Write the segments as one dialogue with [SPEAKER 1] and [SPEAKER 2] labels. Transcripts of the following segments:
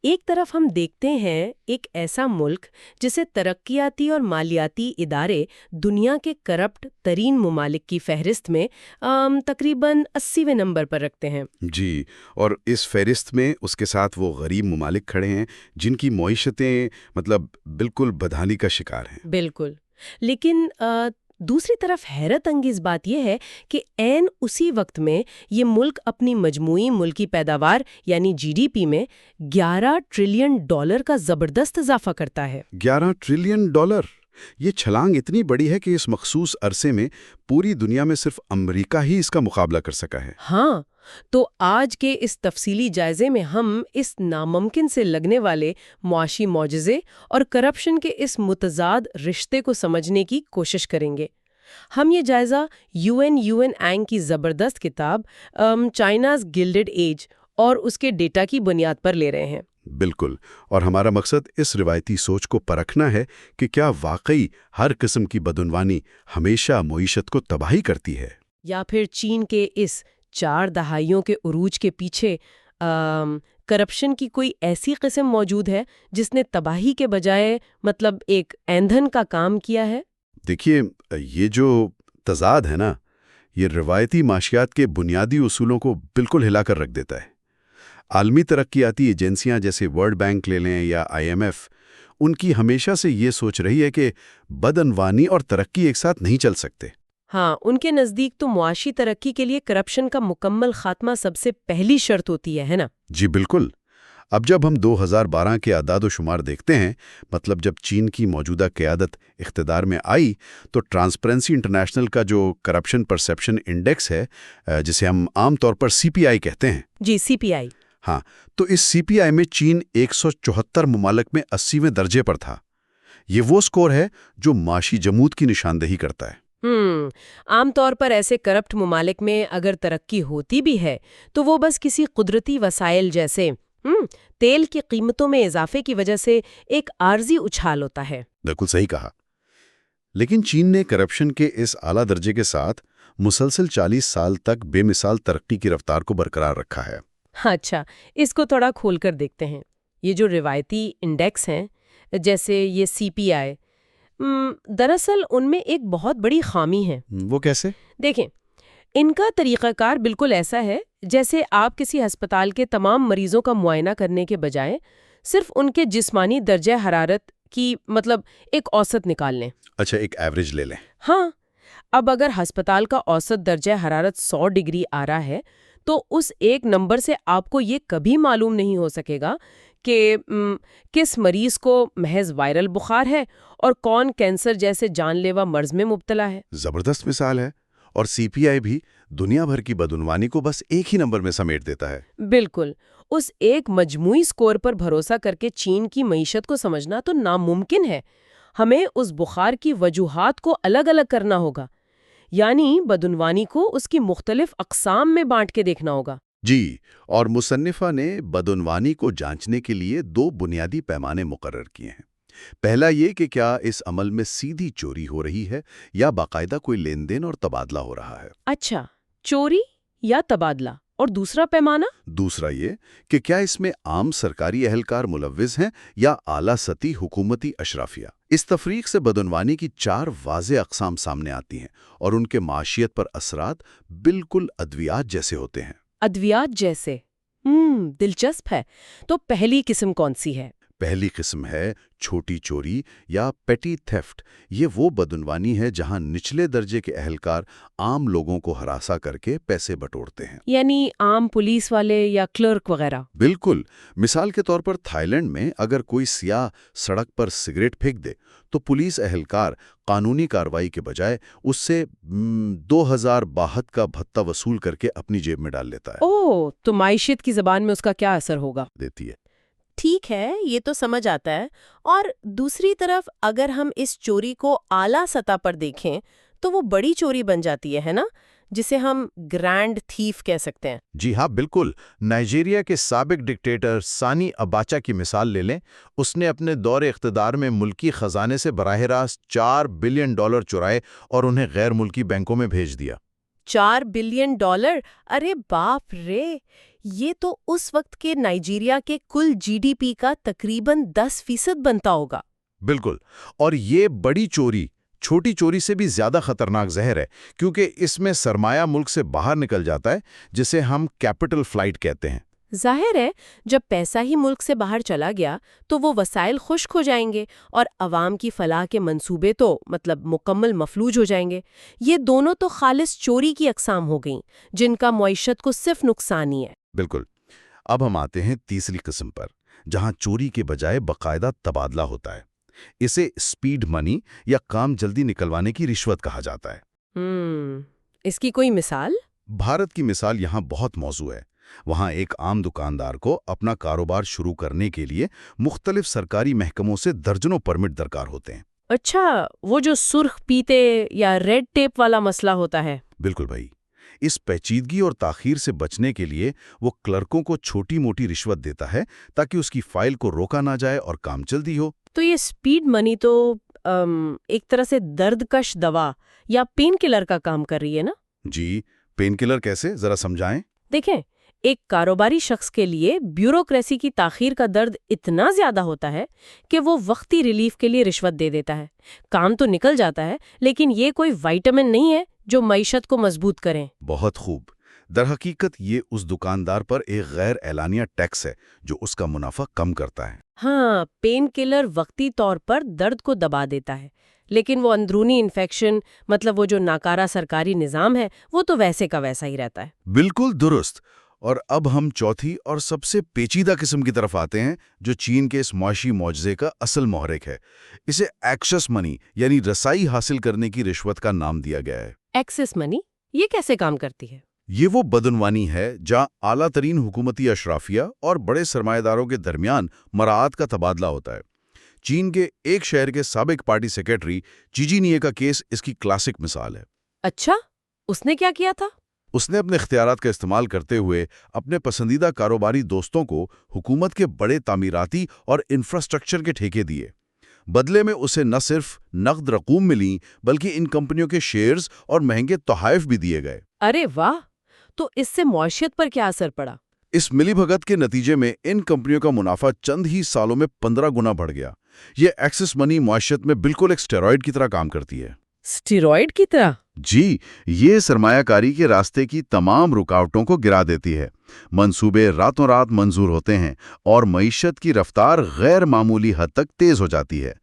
[SPEAKER 1] ایک طرف ہم دیکھتے ہیں ایک ایسا ملک جسے ترقیاتی اور مالیاتی ادارے دنیا کے کرپٹ ترین ممالک کی فہرست میں تقریباً 80ویں نمبر پر رکھتے ہیں۔
[SPEAKER 2] جی، اور اس فہرست میں اس کے ساتھ وہ غریب ممالک کھڑے ہیں جن کی معیشتیں بالکل بدحالی کا شکار ہیں۔
[SPEAKER 1] بالکل، لیکن دوسری طرف حیرت انگیز بات یہ ہے کہ عین اسی وقت میں یہ ملک اپنی مجموعی ملکی پیداوار یعنی جی ڈی پی میں $11 ٹریلین کا زبردست اضافہ کرتا ہے۔
[SPEAKER 2] $11 ٹریلین! یہ چھلانگ اتنی بڑی ہے کہ اس مخصوص عرصے میں پوری دنیا میں صرف امریکہ ہی اس کا مقابلہ کر سکا ہے۔
[SPEAKER 1] ہاں، تو آج کے اس تفصیلی جائزے میں ہم اس ناممکن سے لگنے والے معاشی معجزے اور کرپشن کے اس متضاد رشتے کو سمجھنے کی کوشش کریں گے۔ ہم یہ جائزہ یو این اینگ کی زبردست کتاب چائناز گلڈڈ ایج اور اس کے ڈیٹا کی بنیاد پر لے رہے ہیں۔
[SPEAKER 2] بالکل، اور ہمارا مقصد اس روایتی سوچ کو پرکھنا ہے کہ کیا واقعی ہر قسم کی بدعنوانی ہمیشہ معیشت کو تباہی کرتی ہے،
[SPEAKER 1] یا پھر چین کے اس 4 دہائیوں کے عروج کے پیچھے کرپشن کی کوئی ایسی قسم موجود ہے جس نے تباہی کے بجائے ایک ایندھن کا کام کیا ہے۔
[SPEAKER 2] دیکھیے، یہ جو تضاد ہے نا، یہ روایتی معاشیات کے بنیادی اصولوں کو بالکل ہلا کر رکھ دیتا ہے۔ عالمی ترقیاتی ایجنسیاں جیسے ورلڈ بینک لے لیں یا IMF، ان کی ہمیشہ سے یہ سوچ رہی ہے کہ بدعنوانی اور ترقی ایک ساتھ نہیں چل سکتے۔
[SPEAKER 1] ہاں، ان کے نزدیک تو معاشی ترقی کے لیے کرپشن کا مکمل خاتمہ سب سے پہلی شرط ہوتی ہے نا؟
[SPEAKER 2] جی بالکل۔ اب جب ہم 2012 کے اعداد و شمار دیکھتے ہیں، جب چین کی موجودہ قیادت اقتدار میں آئی، تو ٹرانسپیرنسی انٹرنیشنل کا جو کرپشن پرسیپشن انڈیکس ہے، جسے ہم عام طور پر CPI کہتے ہیں۔
[SPEAKER 1] جی، CPI۔
[SPEAKER 2] ہاں، تو اس CPI میں چین 174 ممالک میں 80ویں درجے پر تھا۔ یہ وہ سکور ہے جو معاشی جمود کی نشاندہی کرتا ہے۔
[SPEAKER 1] عام طور پر ایسے کرپٹ ممالک میں اگر ترقی ہوتی بھی ہے تو وہ بس کسی قدرتی وسائل جیسے تیل کی قیمتوں میں اضافے کی وجہ سے ایک عارضی اچھال ہوتا ہے۔
[SPEAKER 2] بالکل صحیح کہا۔ لیکن چین نے کرپشن کے اس اعلیٰ درجے کے ساتھ مسلسل 40 سال تک بے مثال ترقی کی رفتار کو برقرار رکھا ہے۔
[SPEAKER 1] اچھا، اس کو تھوڑا کھول کر دیکھتے ہیں۔ یہ جو روایتی انڈیکس ہیں جیسے یہ CPI، دراصل ان میں ایک بہت بڑی خامی ہے۔
[SPEAKER 2] وہ کیسے؟
[SPEAKER 1] دیکھیں، ان کا طریقہ کار بالکل ایسا ہے جیسے آپ کسی ہسپتال کے تمام مریضوں کا معائنہ کرنے کے بجائے صرف ان کے جسمانی درجہ حرارت کی ایک اوسط نکال لیں۔
[SPEAKER 2] اچھا، ایک ایوریج لے لیں۔
[SPEAKER 1] ہاں، اب اگر ہسپتال کا اوسط درجہ حرارت 100 ڈگری آ رہا ہے تو اس ایک نمبر سے آپ کو یہ کبھی معلوم نہیں ہو سکے گا کہ کس مریض کو محض وائرل بخار ہے اور کون کینسر جیسے جان لیوا مرض میں مبتلا ہے۔
[SPEAKER 2] زبردست مثال ہے، اور CPI بھی دنیا بھر کی بدعنوانی کو بس ایک ہی نمبر میں سمیٹ دیتا ہے۔
[SPEAKER 1] بالکل، اس ایک مجموعی سکور پر بھروسہ کر کے چین کی معیشت کو سمجھنا تو ناممکن ہے۔ ہمیں اس بخار کی وجوہات کو الگ الگ کرنا ہوگا، یعنی بدعنوانی کو اس کی مختلف اقسام میں بانٹ کے دیکھنا ہوگا۔
[SPEAKER 2] جی، اور مصنفہ نے بدعنوانی کو جانچنے کے لیے 2 بنیادی پیمانے مقرر کیے ہیں۔ پہلا یہ کہ کیا اس عمل میں سیدھی چوری ہو رہی ہے یا باقاعدہ کوئی لین دین اور تبادلہ ہو رہا ہے۔
[SPEAKER 1] اچھا، چوری یا تبادلہ، اور دوسرا پیمانہ؟
[SPEAKER 2] دوسرا یہ کہ کیا اس میں عام سرکاری اہلکار ملوث ہیں یا اعلیٰ سطحی حکومتی اشرافیہ۔ اس تفریق سے بدعنوانی کی 4 واضح اقسام سامنے آتی ہیں، اور ان کے معاشیت پر اثرات بالکل ادویات جیسے ہوتے ہیں۔
[SPEAKER 1] ادویات جیسے؟ دلچسپ ہے۔ تو پہلی قسم کون سی ہے؟
[SPEAKER 2] پہلی قسم ہے چھوٹی چوری یا پیٹی تھیفٹ۔ یہ وہ بدعنوانی ہے جہاں نچلے درجے کے اہلکار عام لوگوں کو ہراساں کر کے پیسے بٹورتے ہیں،
[SPEAKER 1] یعنی عام پولیس والے یا کلرک وغیرہ۔
[SPEAKER 2] بالکل۔ مثال کے طور پر تھائی لینڈ میں اگر کوئی سیاہ سڑک پر سگریٹ پھینک دے تو پولیس اہلکار قانونی کارروائی کے بجائے اس سے 2062 کا بھتہ وصول کر کے اپنی جیب میں ڈال لیتا ہے۔
[SPEAKER 1] اوہ، تو معیشت کی زبان میں اس کا کیا اثر ہوگا؟
[SPEAKER 2] دیتی ہے۔
[SPEAKER 1] ٹھیک ہے، یہ تو سمجھ آتا ہے۔ اور دوسری طرف اگر ہم اس چوری کو اعلیٰ سطح پر دیکھیں تو وہ بڑی چوری بن جاتی ہے نا، جسے ہم گرینڈ تھیف کہہ سکتے ہیں۔
[SPEAKER 3] جی ہاں، بالکل۔ نائجیریا کے سابق ڈکٹیٹر سانی اباچا کی مثال لے لیں۔ اس نے اپنے دور اقتدار میں ملکی خزانے سے براہ راست $4 بلین چرائے اور انہیں غیر ملکی بینکوں میں بھیج دیا۔
[SPEAKER 1] 4 بلین ڈالر! ارے باپ رے! یہ تو اس وقت کے نائجیریا کے کل جی ڈی پی کا تقریباً 10% بنتا ہوگا۔
[SPEAKER 3] بالکل، اور یہ بڑی چوری چھوٹی چوری سے بھی زیادہ خطرناک زہر ہے، کیونکہ اس میں سرمایہ ملک سے باہر نکل جاتا ہے، جسے ہم کیپٹل فلائٹ کہتے ہیں۔
[SPEAKER 1] ظاہر ہے جب پیسہ ہی ملک سے باہر چلا گیا تو وہ وسائل خشک ہو جائیں گے اور عوام کی فلاح کے منصوبے تو مکمل مفلوج ہو جائیں گے۔ یہ دونوں تو خالص چوری کی اقسام ہو گئیں جن کا معیشت کو صرف نقصان ہی ہے۔
[SPEAKER 3] بالکل۔ اب ہم آتے ہیں تیسری قسم پر، جہاں چوری کے بجائے باقاعدہ تبادلہ ہوتا ہے۔ اسے اسپیڈ منی یا کام جلدی نکلوانے کی رشوت کہا جاتا ہے۔
[SPEAKER 1] اس کی کوئی مثال؟
[SPEAKER 3] بھارت کی مثال یہاں بہت موزوں ہے۔ وہاں ایک عام دکاندار کو اپنا کاروبار شروع کرنے کے لیے مختلف سرکاری محکموں سے درجنوں پرمٹ درکار ہوتے ہیں۔
[SPEAKER 1] اچھا، وہ جو سرخ پیتے یا ریڈ ٹیپ والا مسئلہ ہوتا ہے۔
[SPEAKER 3] بالکل بھائی، اس پیچیدگی اور تاخیر سے بچنے کے لیے وہ کلرکوں کو چھوٹی موٹی رشوت دیتا ہے تاکہ اس کی فائل کو روکا نہ جائے اور کام جلدی ہو۔
[SPEAKER 1] تو یہ اسپیڈ منی تو ایک طرح سے درد کش دوا یا پین کلر کا کام کر رہی ہے نا؟
[SPEAKER 3] جی، پین کلر کیسے؟ ذرا سمجھائیں۔
[SPEAKER 1] دیکھیں، ایک کاروباری شخص کے لیے بیوروکریسی کی تاخیر کا درد اتنا زیادہ ہوتا ہے کہ وہ وقتی ریلیف کے لیے رشوت دے دیتا ہے۔ کام تو نکل جاتا ہے، لیکن یہ کوئی وائٹامن نہیں ہے جو معیشت کو مضبوط کریں۔
[SPEAKER 3] بہت خوب۔ در حقیقت یہ اس دکاندار پر ایک غیر اعلانیہ ٹیکس ہے جو اس کا منافع کم کرتا ہے۔
[SPEAKER 1] ہاں، پین کلر وقتی طور پر درد کو دبا دیتا ہے، لیکن وہ اندرونی انفیکشن، وہ جو ناکارہ سرکاری نظام ہے، وہ تو ویسے کا ویسا ہی رہتا ہے۔
[SPEAKER 3] بالکل درست۔ اور اب ہم چوتھی اور سب سے پیچیدہ قسم کی طرف آتے ہیں، جو چین کے اس معاشی معجزے کا اصل محرک ہے۔ اسے ایکسس منی یعنی رسائی حاصل کرنے کی رشوت کا نام دیا گیا ہے۔
[SPEAKER 1] ایکسس منی یہ کیسے کام کرتی ہے؟
[SPEAKER 3] یہ وہ بدعنوانی ہے جہاں اعلیٰ ترین حکومتی اشرافیہ اور بڑے سرمایہ داروں کے درمیان مراعات کا تبادلہ ہوتا ہے۔ چین کے ایک شہر کے سابق پارٹی سیکرٹری چیجینیے کا کیس اس کی کلاسک مثال ہے۔
[SPEAKER 1] اچھا، اس نے کیا کیا تھا؟
[SPEAKER 3] اس نے اپنے اختیارات کا استعمال کرتے ہوئے اپنے پسندیدہ کاروباری دوستوں کو حکومت کے بڑے تعمیراتی اور انفراسٹرکچر کے ٹھیکے دیے۔ بدلے میں اسے نہ صرف نقد رقوم ملی بلکہ ان کمپنیوں کے شیئرز اور مہنگے تحائف بھی دیے گئے۔
[SPEAKER 1] ارے واہ! تو اس سے معیشت پر کیا اثر پڑا؟
[SPEAKER 3] اس ملی بھگت کے نتیجے میں ان کمپنیوں کا منافع چند ہی سالوں میں 15 گنا بڑھ گیا۔ یہ ایکسس منی معیشت میں بالکل ایک اسٹیرائڈ کی طرح کام کرتی ہے۔
[SPEAKER 1] اسٹیرائڈ کی طرح؟
[SPEAKER 3] جی، یہ سرمایہ کاری کے راستے کی تمام رکاوٹوں کو گرا دیتی ہے۔ منصوبے راتوں رات منظور ہوتے ہیں اور معیشت کی رفتار غیر معمولی حد تک تیز ہو جاتی ہے۔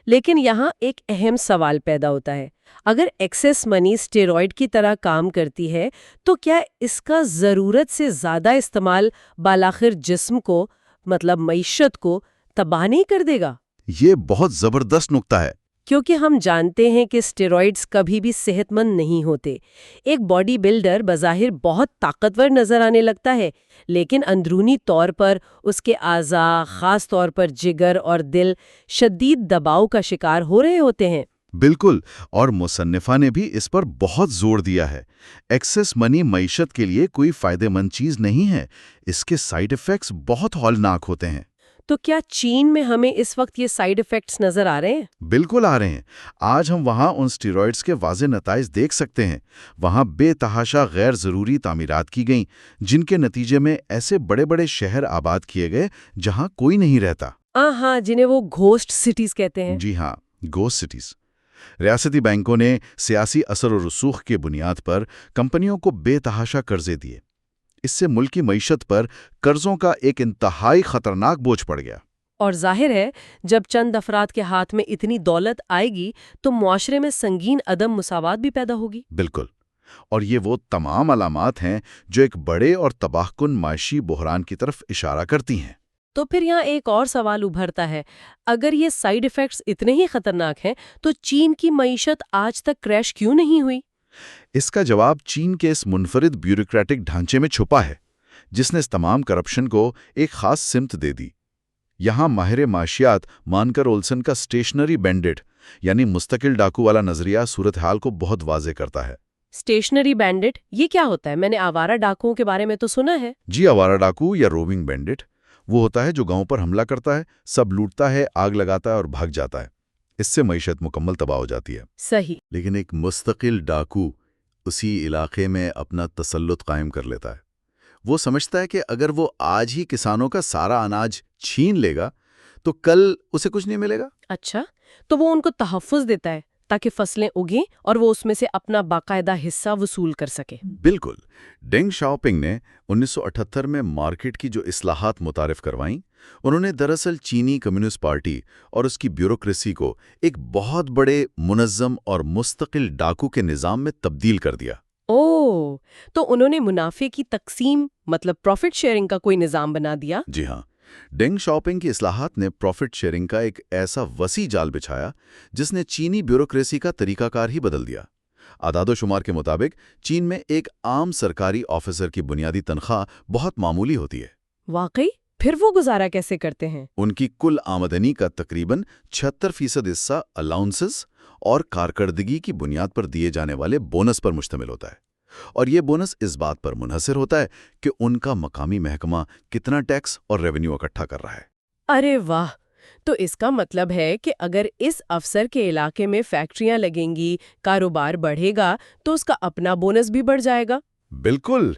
[SPEAKER 1] لیکن یہاں ایک اہم سوال پیدا ہوتا ہے۔ اگر ایکسس منی اسٹیرائڈ کی طرح کام کرتی ہے تو کیا اس کا ضرورت سے زیادہ استعمال بالآخر جسم کو معیشت کو تباہ نہیں کر دے گا؟
[SPEAKER 3] یہ بہت زبردست نکتہ ہے۔
[SPEAKER 1] کیونکہ ہم جانتے ہیں کہ اسٹیرائڈز کبھی بھی صحت مند نہیں ہوتے۔ ایک باڈی بلڈر بظاہر بہت طاقتور نظر آنے لگتا ہے، لیکن اندرونی طور پر اس کے اعضاء، خاص طور پر جگر اور دل، شدید دباؤ کا شکار ہو رہے ہوتے ہیں۔
[SPEAKER 3] بالکل، اور مصنفہ نے بھی اس پر بہت زور دیا ہے۔ ایکسس منی معیشت کے لیے کوئی فائدہ مند چیز نہیں ہے، اس کے سائیڈ ایفیکٹس بہت ہولناک ہوتے ہیں۔
[SPEAKER 1] تو کیا چین میں ہمیں اس وقت یہ سائیڈ ایفیکٹس نظر آ رہے ہیں؟
[SPEAKER 3] بالکل آ رہے ہیں۔ آج ہم وہاں ان اسٹیرائڈز کے واضح نتائج دیکھ سکتے ہیں۔ وہاں بے تحاشا غیر ضروری تعمیرات کی گئیں، جن کے نتیجے میں ایسے بڑے بڑے شہر آباد کیے گئے جہاں کوئی نہیں رہتا۔
[SPEAKER 1] ہاں، جنہیں وہ گھوسٹ سٹیز کہتے ہیں۔
[SPEAKER 3] جی ہاں، گھوسٹ سٹیز۔ ریاستی بینکوں نے سیاسی اثر و رسوخ کے بنیاد پر کمپنیوں کو بے تحاشا قرضے دیے۔ اس سے ملکی معیشت پر قرضوں کا ایک انتہائی خطرناک بوجھ پڑ گیا۔
[SPEAKER 1] اور ظاہر ہے جب چند افراد کے ہاتھ میں اتنی دولت آئے گی تو معاشرے میں سنگین عدم مساوات بھی پیدا ہوگی۔
[SPEAKER 3] بالکل، اور یہ وہ تمام علامات ہیں جو ایک بڑے اور تباہ کن معاشی بحران کی طرف اشارہ کرتی ہیں۔
[SPEAKER 1] تو پھر یہاں ایک اور سوال ابھرتا ہے، اگر یہ سائیڈ ایفیکٹس اتنے ہی خطرناک ہیں تو چین کی معیشت آج تک کریش کیوں نہیں ہوئی؟
[SPEAKER 3] اس کا جواب چین کے اس منفرد بیوروکریٹک ڈھانچے میں چھپا ہے، جس نے اس تمام کرپشن کو ایک خاص سمت دے دی۔ یہاں ماہر معاشیات مانکر اولسن کا اسٹیشنری بینڈٹ یعنی مستقل ڈاکو والا نظریہ صورتحال کو بہت واضح کرتا ہے۔
[SPEAKER 1] اسٹیشنری بینڈٹ یہ کیا ہوتا ہے؟ میں نے آوارہ ڈاکوؤں کے بارے میں تو سنا ہے۔
[SPEAKER 3] جی، آوارہ ڈاکو یا روونگ بینڈٹ وہ ہوتا ہے جو گاؤں پر حملہ کرتا ہے، سب لوٹتا ہے، آگ لگاتا ہے اور بھاگ جاتا ہے۔ اس سے معیشت مکمل تباہ ہو جاتی ہے۔
[SPEAKER 1] صحیح۔
[SPEAKER 3] لیکن ایک مستقل ڈاکو اسی علاقے میں اپنا تسلط قائم کر لیتا ہے۔ وہ سمجھتا ہے کہ اگر وہ آج ہی کسانوں کا سارا اناج چھین لے گا تو کل اسے کچھ نہیں ملے گا۔
[SPEAKER 1] اچھا، تو وہ ان کو تحفظ دیتا ہے تاکہ فصلیں اگیں اور وہ اس میں سے اپنا باقاعدہ حصہ وصول کر سکے۔
[SPEAKER 3] بالکل۔ ڈینگ شاؤپنگ نے 1978 میں مارکیٹ کی جو اصلاحات متعارف کروائیں، انہوں نے دراصل چینی کمیونسٹ پارٹی اور اس کی بیوروکریسی کو ایک بہت بڑے منظم اور مستقل ڈاکو کے نظام میں تبدیل کر دیا۔
[SPEAKER 1] اوہ، تو انہوں نے منافع کی تقسیم مطلب پروفٹ شیئرنگ کا کوئی نظام بنا دیا؟
[SPEAKER 3] جی ہاں، ڈینگ شاؤپنگ کی اصلاحات نے پروفٹ شیئرنگ کا ایک ایسا وسیع جال بچھایا جس نے چینی بیوروکریسی کا طریقہ کار ہی بدل دیا۔ اعداد و شمار کے مطابق چین میں ایک عام سرکاری آفیسر کی بنیادی تنخواہ بہت معمولی ہوتی ہے۔
[SPEAKER 1] واقعی؟ پھر وہ گزارا کیسے کرتے ہیں؟
[SPEAKER 3] ان کی کل آمدنی کا تقریباً 76% حصہ الاؤنسز اور کارکردگی کی بنیاد پر دیے جانے والے بونس پر مشتمل ہوتا ہے، اور یہ بونس اس بات پر منحصر ہوتا ہے کہ ان کا مقامی محکمہ کتنا ٹیکس اور ریونیو اکٹھا کر رہا ہے۔
[SPEAKER 1] ارے واہ! تو اس کا مطلب ہے کہ اگر اس افسر کے علاقے میں فیکٹریاں لگیں گی، کاروبار بڑھے گا تو اس کا اپنا بونس بھی بڑھ جائے گا۔
[SPEAKER 3] بالکل۔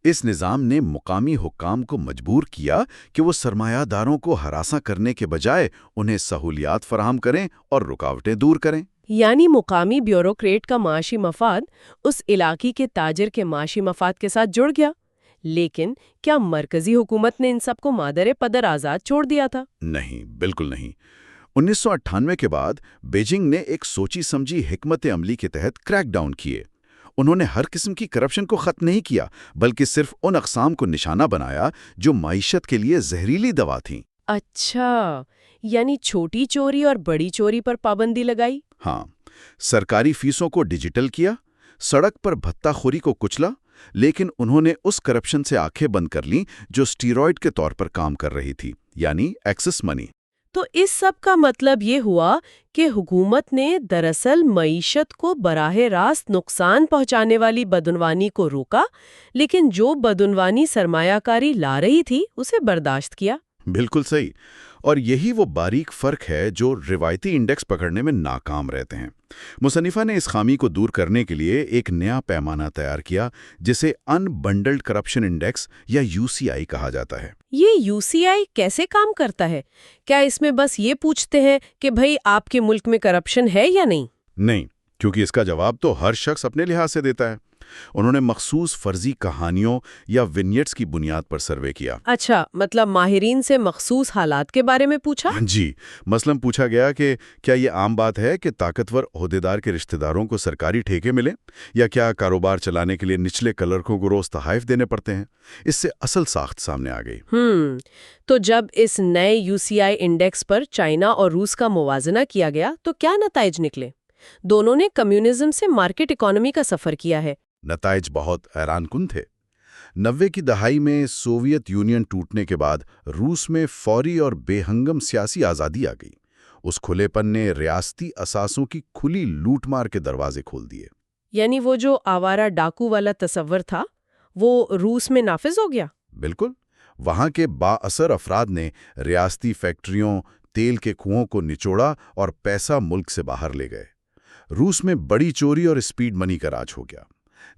[SPEAKER 3] اس نظام نے مقامی حکام کو مجبور کیا کہ وہ سرمایہ داروں کو ہراساں کرنے کے بجائے انہیں سہولیات فراہم کریں اور رکاوٹیں دور کریں۔
[SPEAKER 1] یعنی مقامی بیوروکریٹ کا معاشی مفاد اس علاقے کے تاجر کے معاشی مفاد کے ساتھ جڑ گیا۔ لیکن کیا مرکزی حکومت نے ان سب کو مادر پدر آزاد چھوڑ دیا تھا؟
[SPEAKER 3] نہیں، بالکل نہیں۔ 1998 کے بعد بیجنگ نے ایک سوچی سمجھی حکمت عملی کے تحت کریک ڈاؤن کیے۔ انہوں نے ہر قسم کی کرپشن کو ختم نہیں کیا، بلکہ صرف ان اقسام کو نشانہ بنایا جو معیشت کے لیے زہریلی دوا تھیں۔
[SPEAKER 1] اچھا، یعنی چھوٹی چوری اور بڑی چوری پر پابندی لگائی؟
[SPEAKER 3] ہاں، سرکاری فیسوں کو ڈیجیٹل کیا، سڑک پر بھتہ خوری کو کچلا، لیکن انہوں نے اس کرپشن سے آنکھیں بند کر لیں جو اسٹیرائڈ کے طور پر کام کر رہی تھی، یعنی ایکسس منی۔
[SPEAKER 1] تو اس سب کا مطلب یہ ہوا کہ حکومت نے دراصل معیشت کو براہ راست نقصان پہنچانے والی بدعنوانی کو روکا، لیکن جو بدعنوانی سرمایہ کاری لا رہی تھی اسے برداشت کیا۔
[SPEAKER 3] بالکل صحیح، اور یہی وہ باریک فرق ہے جو روایتی انڈیکس پکڑنے میں ناکام رہتے ہیں۔ مصنفہ نے اس خامی کو دور کرنے کے لیے ایک نیا پیمانہ تیار کیا جسے ان بنڈلڈ کرپشن انڈیکس یا UCI کہا جاتا ہے۔
[SPEAKER 1] یہ UCI کیسے کام کرتا ہے؟ کیا اس میں بس یہ پوچھتے ہیں کہ بھئی آپ کے ملک میں کرپشن ہے یا نہیں؟
[SPEAKER 3] نہیں، کیونکہ اس کا جواب تو ہر شخص اپنے لحاظ سے دیتا ہے۔ انہوں نے مخصوص فرضی کہانیوں یا ونیٹس کی بنیاد پر سروے کیا۔
[SPEAKER 1] اچھا، مطلب ماہرین سے مخصوص حالات کے بارے میں پوچھا؟
[SPEAKER 3] جی، مثلا پوچھا گیا کہ کیا یہ عام بات ہے کہ طاقتور عہدیدار کے رشتہ داروں کو سرکاری ٹھیکے ملیں، یا کیا کاروبار چلانے کے لیے نچلے کلرکوں کو روز تحائف دینے پڑتے ہیں؟ اس سے اصل ساخت سامنے آ گئی۔
[SPEAKER 1] تو جب اس نئے UCI انڈیکس پر چائنا اور روس کا موازنہ کیا گیا تو کیا نتائج نکلے؟ دونوں نے کمیونزم سے مارکیٹ اکانومی کا سفر کیا ہے۔
[SPEAKER 3] نتائج بہت حیران کن تھے۔ 90 کی دہائی میں سوویت یونین ٹوٹنے کے بعد روس میں فوری اور بے ہنگم سیاسی آزادی آ گئی۔ اس کھلے پن نے ریاستی اثاثوں کی کھلی لوٹ مار کے دروازے کھول دیے۔
[SPEAKER 1] یعنی وہ جو آوارہ ڈاکو والا تصور تھا وہ روس میں نافذ ہو گیا؟
[SPEAKER 3] بالکل۔ وہاں کے با اثر افراد نے ریاستی فیکٹریوں، تیل کے کنووں کو نچوڑا اور پیسہ ملک سے باہر لے گئے۔ روس میں بڑی چوری اور اسپیڈ منی کا راج ہو گیا،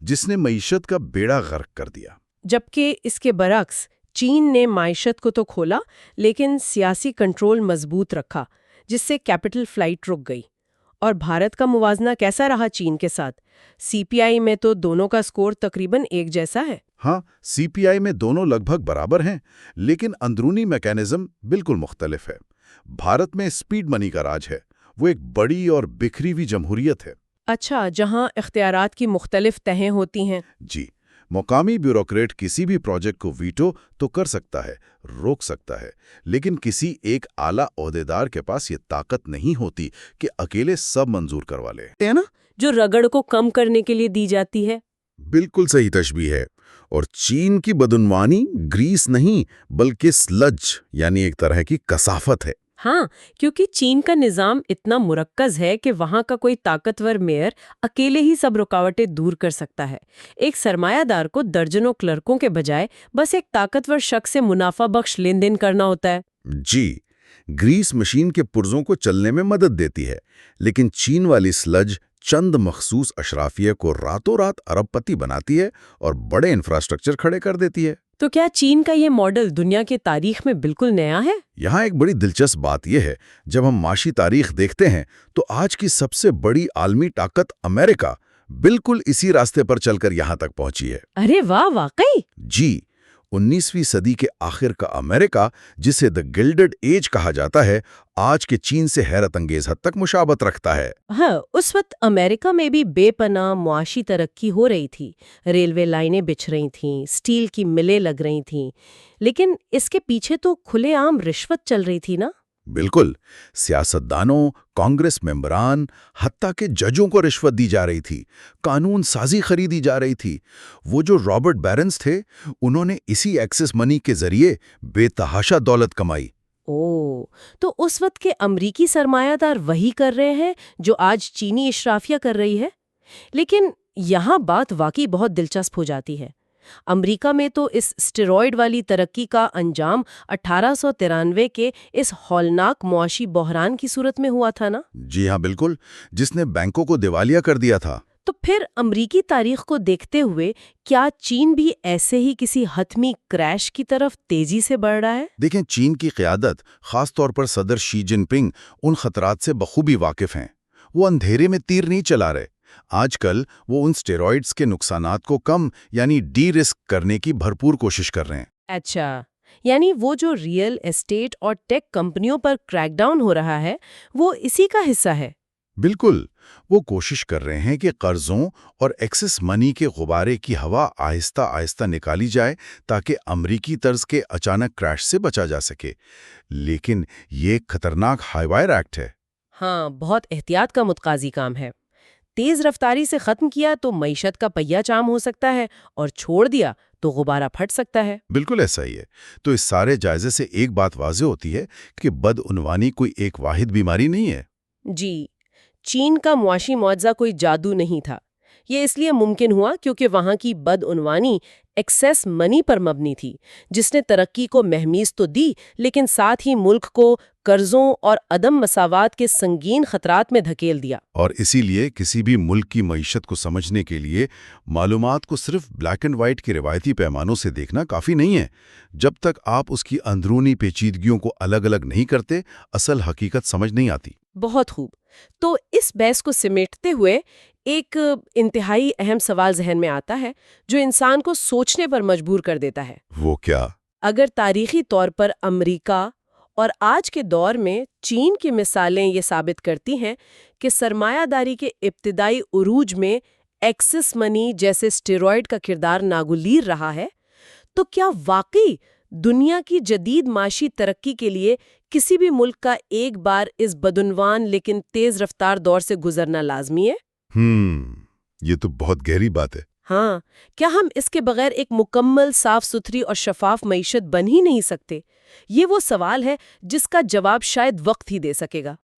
[SPEAKER 3] جس نے معیشت کا بیڑا غرق کر دیا۔
[SPEAKER 1] جبکہ اس کے برعکس چین نے معیشت کو تو کھولا لیکن سیاسی کنٹرول مضبوط رکھا، جس سے کیپٹل فلائٹ رک گئی۔ اور بھارت کا موازنہ کیسا رہا چین کے ساتھ؟ CPI میں تو دونوں کا سکور تقریباً ایک جیسا ہے۔
[SPEAKER 3] ہاں، CPI میں دونوں لگ بھگ برابر ہیں، لیکن اندرونی میکانزم بالکل مختلف ہے۔ بھارت میں اسپیڈ منی کا راج ہے، وہ ایک بڑی اور بکھری ہوئی جمہوریت ہے۔
[SPEAKER 1] اچھا، جہاں اختیارات کی مختلف تہیں ہوتی ہیں۔
[SPEAKER 3] جی، مقامی بیوروکریٹ کسی بھی پروجیکٹ کو ویٹو تو کر سکتا ہے، روک سکتا ہے، لیکن کسی ایک اعلیٰ عہدیدار کے پاس یہ طاقت نہیں ہوتی کہ اکیلے سب منظور کروا لے، ہے نا؟
[SPEAKER 1] جو رگڑ کو کم کرنے کے لیے دی جاتی ہے۔
[SPEAKER 3] بالکل صحیح تشبیہ ہے۔ اور چین کی بدعنوانی گریس نہیں بلکہ سلج، یعنی ایک طرح کی کثافت ہے۔
[SPEAKER 1] ہاں، کیونکہ چین کا نظام اتنا مرکز ہے کہ وہاں کا کوئی طاقتور میئر اکیلے ہی سب رکاوٹیں دور کر سکتا ہے۔ ایک سرمایہ دار کو درجنوں کلرکوں کے بجائے بس ایک طاقتور شخص سے منافع بخش لین دین کرنا ہوتا ہے۔
[SPEAKER 3] جی، گریس مشین کے پرزوں کو چلنے میں مدد دیتی ہے، لیکن چین والی سلج
[SPEAKER 2] چند مخصوص اشرافیہ کو راتوں رات ارب پتی بناتی ہے اور بڑے انفراسٹرکچر کھڑے کر دیتی ہے۔
[SPEAKER 1] تو کیا چین کا یہ ماڈل دنیا کے تاریخ میں بالکل نیا ہے؟
[SPEAKER 2] یہاں ایک بڑی دلچسپ بات یہ ہے، جب ہم معاشی تاریخ دیکھتے ہیں تو آج کی سب سے بڑی عالمی طاقت امریکہ بالکل اسی راستے پر چل کر یہاں تک پہنچی ہے۔
[SPEAKER 1] ارے واہ، واقعی؟
[SPEAKER 2] جی، 19ویں صدی کے آخر کا امریکہ، جسے دی گلڈڈ ایج کہا جاتا ہے، آج کے چین سے حیرت انگیز حد تک مشابہت رکھتا ہے۔
[SPEAKER 1] ہاں، اس وقت امریکہ میں بھی بے پناہ معاشی ترقی ہو رہی تھی، ریلوے لائنیں بچھ رہی تھیں، سٹیل کی ملیں لگ رہی تھیں، لیکن اس کے پیچھے تو کھلے عام رشوت چل رہی تھی نا؟
[SPEAKER 2] بالکل، سیاستدانوں، کانگریس ممبران، حتیٰ کہ ججوں کو رشوت دی جا رہی تھی، قانون سازی خریدی جا رہی تھی۔ وہ جو رابرٹ بیرنز تھے، انہوں نے اسی ایکسس منی کے ذریعے بے تحاشا دولت کمائی۔
[SPEAKER 1] تو اس وقت کے امریکی سرمایہ دار وہی کر رہے ہیں جو آج چینی اشرافیہ کر رہی ہے؟ لیکن یہاں بات واقعی بہت دلچسپ ہو جاتی ہے۔ امریکہ میں تو اس اسٹیرائڈ والی ترقی کا انجام 1893 کے اس ہولناک معاشی بحران کی صورت میں ہوا تھا نا؟
[SPEAKER 2] جی ہاں، بالکل، جس نے بینکوں کو دیوالیہ کر دیا تھا۔
[SPEAKER 1] تو پھر امریکی تاریخ کو دیکھتے ہوئے کیا چین بھی ایسے ہی کسی حتمی کریش کی طرف تیزی سے بڑھ رہا ہے؟
[SPEAKER 2] دیکھیں، چین کی قیادت، خاص طور پر صدر شی جن پنگ، ان خطرات سے بخوبی واقف ہیں۔ وہ اندھیرے میں تیر نہیں چلا رہے۔ آج کل وہ ان سٹیرائڈز کے نقصانات کو کم یعنی ڈی رسک کرنے کی بھرپور کوشش کر رہے ہیں۔
[SPEAKER 1] اچھا، یعنی وہ جو ریئل اسٹیٹ اور ٹیک کمپنیوں پر کریک ڈاؤن ہو رہا ہے وہ اسی کا حصہ ہے؟
[SPEAKER 2] بالکل، وہ کوشش کر رہے ہیں کہ قرضوں اور ایکسس منی کے غبارے کی ہوا آہستہ آہستہ نکالی جائے تاکہ امریکی طرز کے اچانک کریش سے بچا جا سکے۔ لیکن یہ ایک خطرناک ہائی وائر ایکٹ ہے۔
[SPEAKER 1] ہاں، بہت احتیاط کا متقاضی کام ہے۔ تیز رفتاری سے ختم کیا تو معیشت کا پہیہ چام ہو سکتا ہے، اور چھوڑ دیا تو غبارہ پھٹ سکتا ہے۔
[SPEAKER 2] بالکل ایسا ہی ہے۔ تو اس سارے جائزے سے ایک بات واضح ہوتی ہے کہ بدعنوانی کوئی ایک واحد بیماری نہیں ہے۔
[SPEAKER 1] جی، چین کا معاشی معجزہ کوئی جادو نہیں تھا۔ یہ اس لیے ممکن ہوا کیونکہ وہاں کی بدعنوانی ایکسیس منی پر مبنی تھی، جس نے ترقی کو مہمیز تو دی لیکن ساتھ ہی ملک کو قرضوں اور عدم مساوات کے سنگین خطرات میں دھکیل دیا۔
[SPEAKER 2] اور اسی لیے کسی بھی ملک کی معیشت کو سمجھنے کے لیے معلومات کو صرف بلیک اینڈ وائٹ کے روایتی پیمانوں سے دیکھنا کافی نہیں ہے۔ جب تک آپ اس کی اندرونی پیچیدگیوں کو الگ الگ نہیں کرتے، اصل حقیقت سمجھ نہیں آتی۔
[SPEAKER 1] بہت خوب۔ تو اس بحث کو سمیٹتے ہوئے ایک انتہائی اہم سوال ذہن میں آتا ہے جو انسان کو سوچنے پر مجبور کر دیتا ہے۔
[SPEAKER 2] وہ کیا؟
[SPEAKER 1] اگر تاریخی طور پر امریکہ اور آج کے دور میں چین کی مثالیں یہ ثابت کرتی ہیں کہ سرمایہ داری کے ابتدائی عروج میں ایکسس منی جیسے اسٹیرائڈ کا کردار ناگزیر رہا ہے، تو کیا واقعی دنیا کی جدید معاشی ترقی کے لیے کسی بھی ملک کا ایک بار اس بدعنوان لیکن تیز رفتار دور سے گزرنا لازمی ہے؟
[SPEAKER 2] یہ تو بہت گہری بات ہے۔
[SPEAKER 1] ہاں، کیا ہم اس کے بغیر ایک مکمل صاف ستھری اور شفاف معیشت بن ہی نہیں سکتے؟ یہ وہ سوال ہے جس کا جواب شاید وقت ہی دے سکے گا۔